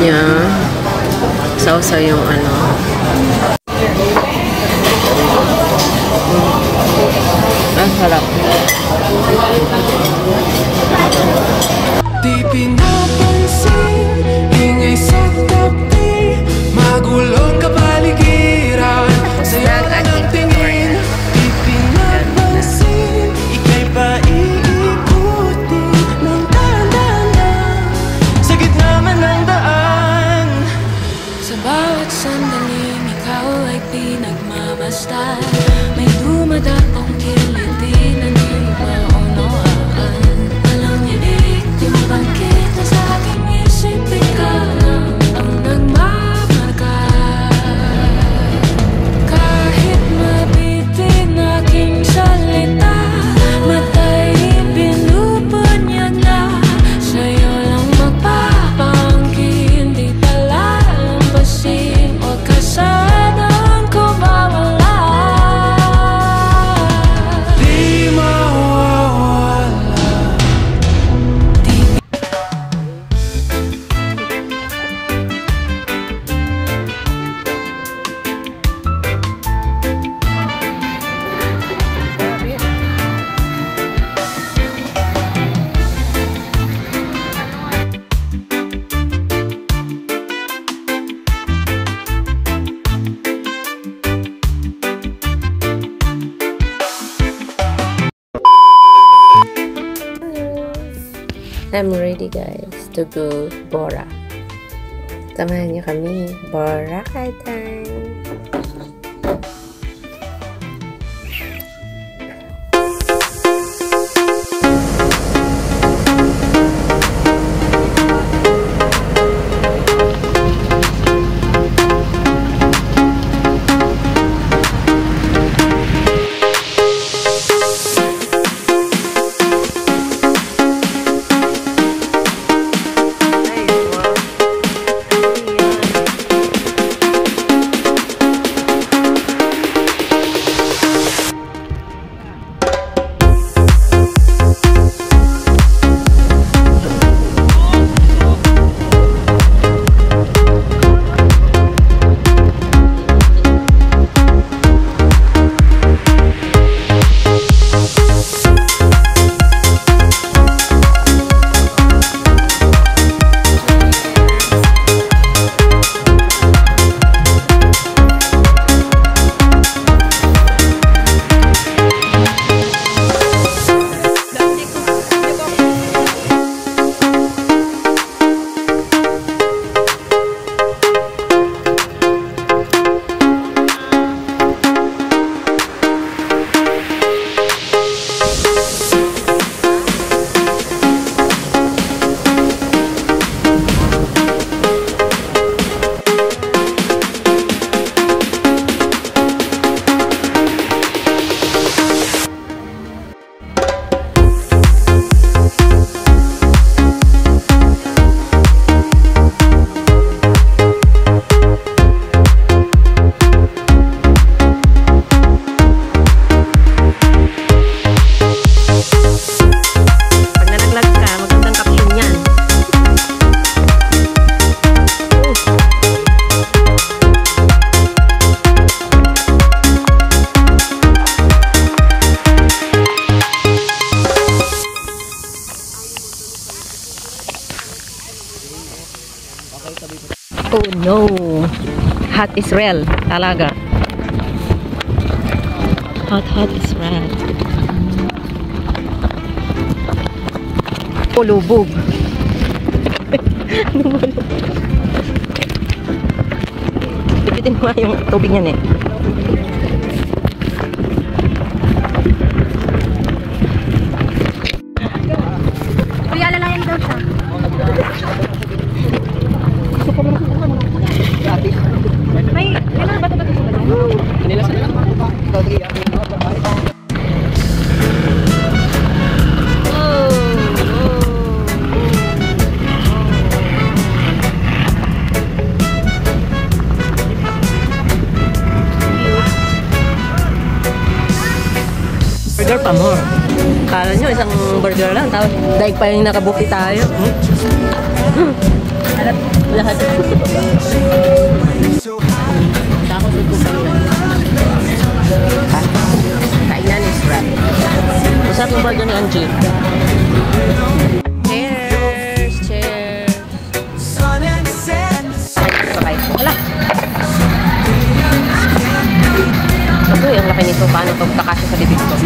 Yeah. Sausaw yung ano. Ang sarap. Di pinapansin, ingay sa tabi, magulong kapaligiran, sa'yo na nagtingin. Di pinapansin, ika'y paiikutin ng dahan-dahan sa gitna man ng daan. Sa bawat sandaling ikaw ay pinagmamasdan, may dumadapong kiliti na di maunawaan. Alam niya di mabangkit na sa aking isip, ikaw lang ang nagmamarka. Kahit mabitin aking salita, matay pinupunyag na, sa'yo lang magpapangkin, di palalampasin, huwag ka sanang kumawala. Di mawawala. I'm ready guys to go Bora. Samahan niyo kami. Boracay time! Oh no! Hot Israel talaga. Hot Israel. Pulubog. Pipitin mo yung tubig niyan eh. Kuya, lalayan daw siya. May, kailangan ba ito ba ito sa balong? Kanila sa lang. Order pa more. Kala nyo, isang burger lang. Tapos, daig pa yung nakabuki tayo. Lahat. Tapos, ito pa rin. Kainan is wrap. Masarap yung burger ni Angie. Cheers! Cheers! Sakay. Wala! Uy, ang laki nito. Paano ito kakasya sa bibig ko?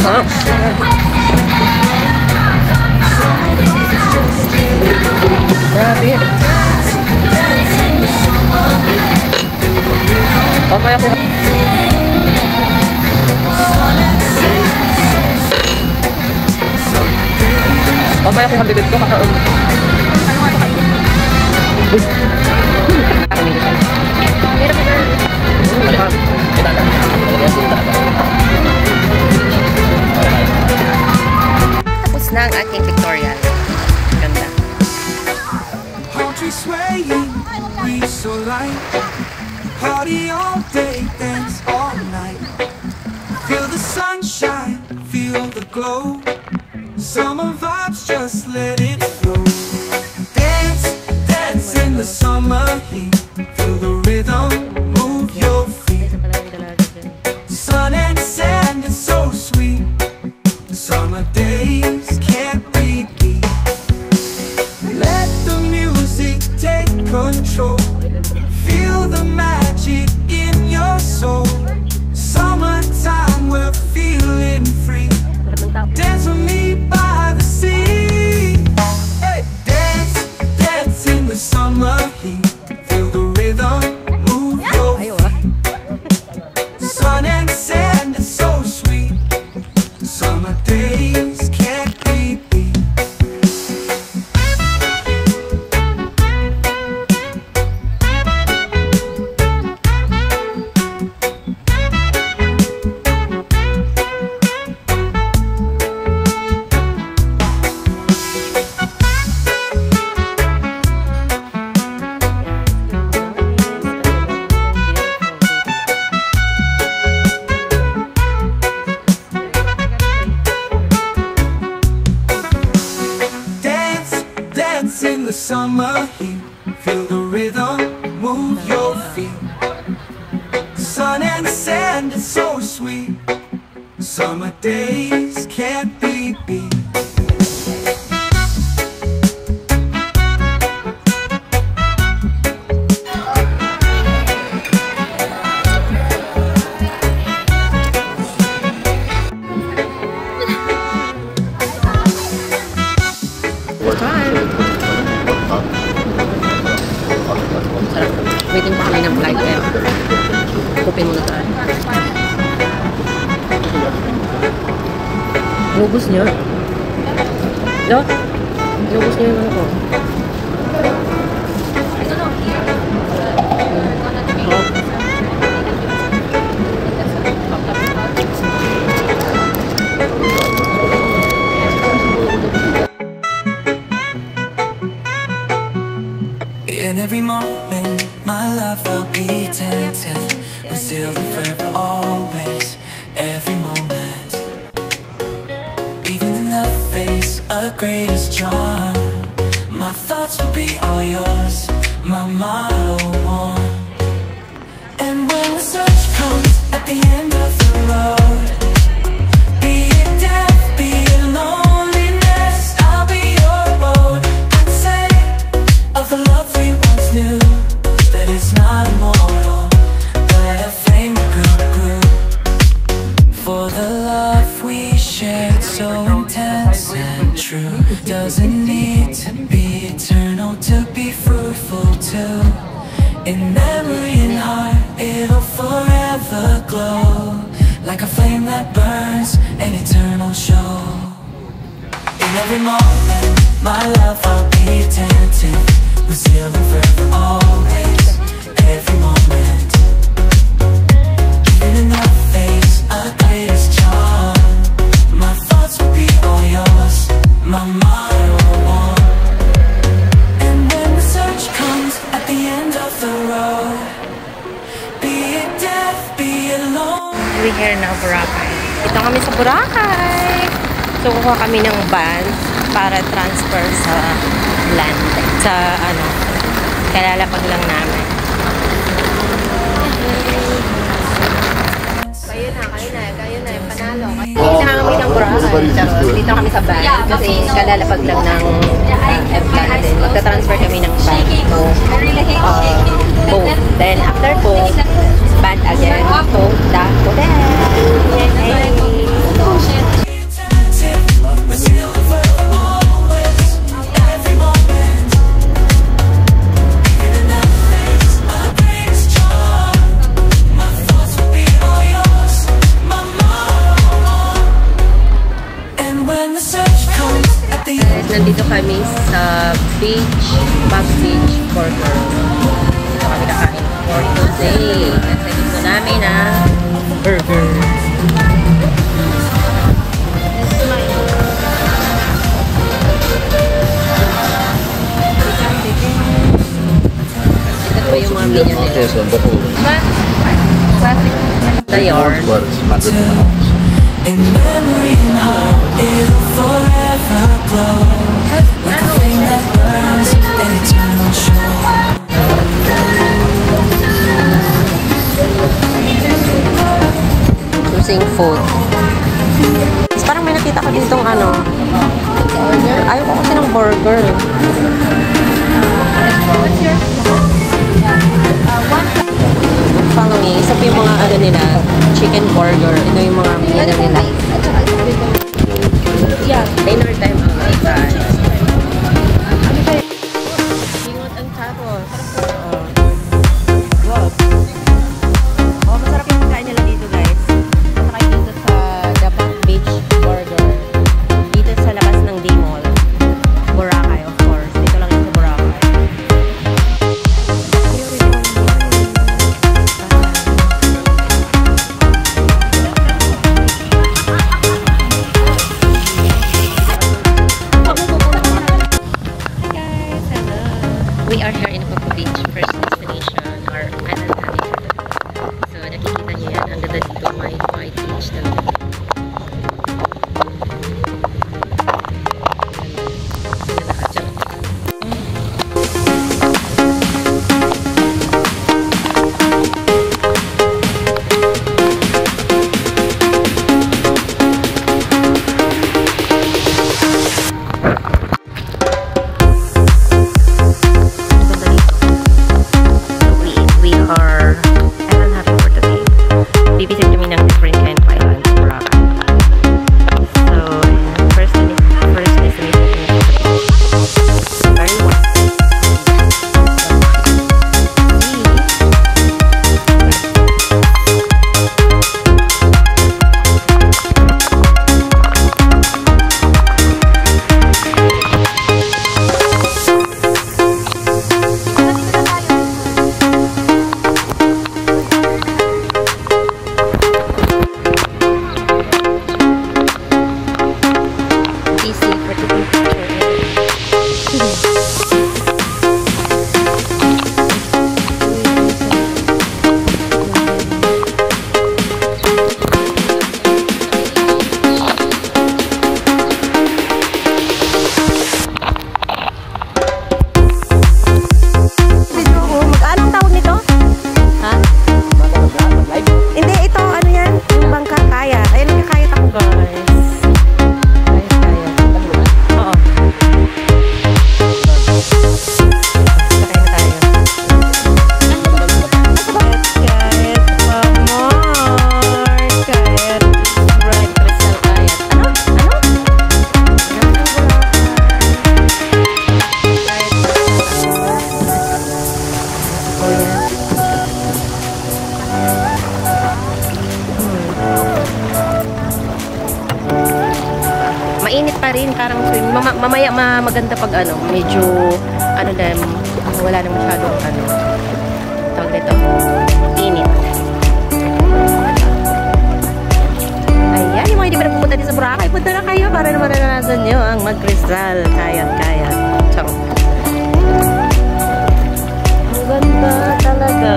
Sarap! Grabe! Pamaya ko. Pamaya ko ang bibig ko. Kakaon. Tapos na ang aking tutorial. Ganda. Poetry swaying, breeze so light. Party all day, dance all night. Feel the sunshine, feel the glow. Summer vibes, just let it flow. Dance, dance in the summer heat. Feel the rhythm, move your feet. Sun and sand is so sweet. Summer days can't be beat. Let the music take control. Feel the magic in your soul. Summertime, we're feeling free. Dance with me by the sea. Hey, dance, dance in the summer heat. Feel the rhythm, move your feet. Sun and sand is so sweet. Summer days can't be beat. Dance in the summer heat. Feel the rhythm, move your feet. Sun and sand is so sweet. Summer days can't be beat. Waiting pa kami ng flight eh. Kupin muna tayo. Inubos niya. No? Inubos niya yung ano ko. In every moment, my love will be tempted. Concealed forever, always, every moment. Even in the face of greatest charm, my thoughts will be all yours, my motto one. And when the search comes at the end of the road, be it death, be it loneliness, I'll be your road. And say of the love we once knew, that it's not immortal, but a flame that grew. For the love we shared, so intense and true, doesn't need to be eternal to be fruitful too. In memory and heart, it'll forever glow, like a flame that burns, an eternal show. In every moment, my love I'll be attentive, concealing forever, always, every moment. Even in the face of greatest charm, my thoughts will be all yours, my motto one. And when the search comes at the end of the road, we here na Boracay. Ito kami sa Boracay. So, kuha kami ng van para transfer sa land. Sa ano, kalalapag lang namin. Kayo na, panalo. Dito kami ng Boracay. Dito kami sa van kasi kalalapag lang ng airplane din. Magta-transfer kami ng van. So, boat. Then, after boat, van again to the hotel. Yay! Nandito kami sa beach, Back Beach Burger. Dito kami nakain for today. Kasi dito namin burger. Ito po yung mga menu nila. The yard. In memory and heart, it'll forever glow. Like a flame that burns, an eternal show. Choosing food. Parang may nakita ko ditong ano. Ayaw ko kasi ng burger. Follow me. Isa po yung mga ano nila, chicken burger. Ito yung mga menu nila. Yeah, dinner time ang lahat. Ingot ang tapos. Wow. Oh, masarap yung pagkain nila dito, guys. Punta kayo dito sa The Back Beach Burger. Dito sa labas ng D-Mall. Boracay, of course. Dito lang yung sa Boracay. We are here in Apapa Beach, first destination, or Anantali. So, nakikita niyo yan, ang ganda dito, may white beach talaga. Mainit pa rin, parang mamaya maganda pag ano, medyo ano na, wala na masyadong ano, tawag nito, init. Ayan, yung mga hindi pa nagpupunta din sa Boracay, punta na kayo para naman naranasan nyo ang mag-crystal. Kaya. Charot. Ang ganda talaga.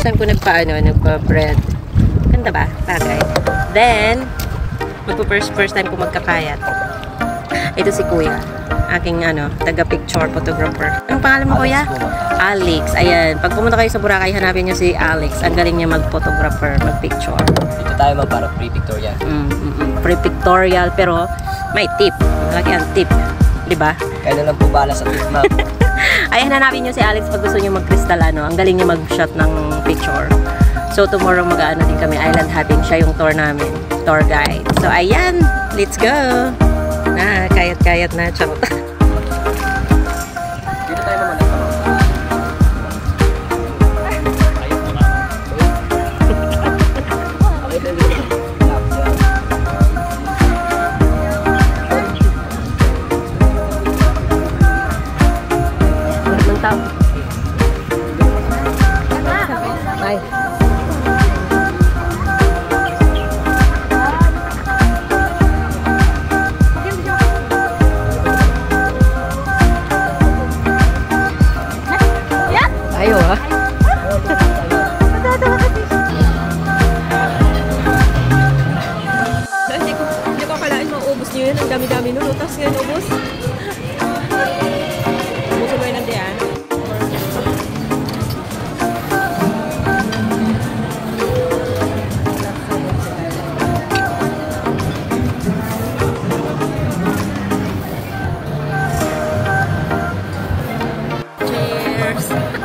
first time ko nagpa-bread. Ganda ba? Bagay. Then, first time ko magkakayat. Ito si Kuya. Aking taga-picture photographer. Anong pangalan mo, Kuya? Alex. Ayan. Pag pumunta kayo sa Boracay, hanapin niyo si Alex. Ang galing niya mag-photographer, mag-picture. Dito tayo para pre-pictorial. Pre-pictorial, pero may tip. Malaki ang tip. Diba? Kaya na lang po bala sa tip, ma'am. Ayan, hanapin niyo si Alex pag gusto niyo mag-crystal, Ang galing niya mag-shot ng picture. So, tomorrow mag-ano din kami, island hopping. Siya yung tour namin. Tour guide. So, ayan. Let's go! Kayat-kayat na. Charot. Dito tayo naman. Mantap. Ay. Ayo ah. Hindi ko akalain maubos niyo yun. Ang dami-dami nun. Tapos ngayon ubos. Ubos ko ng diyan. Cheers!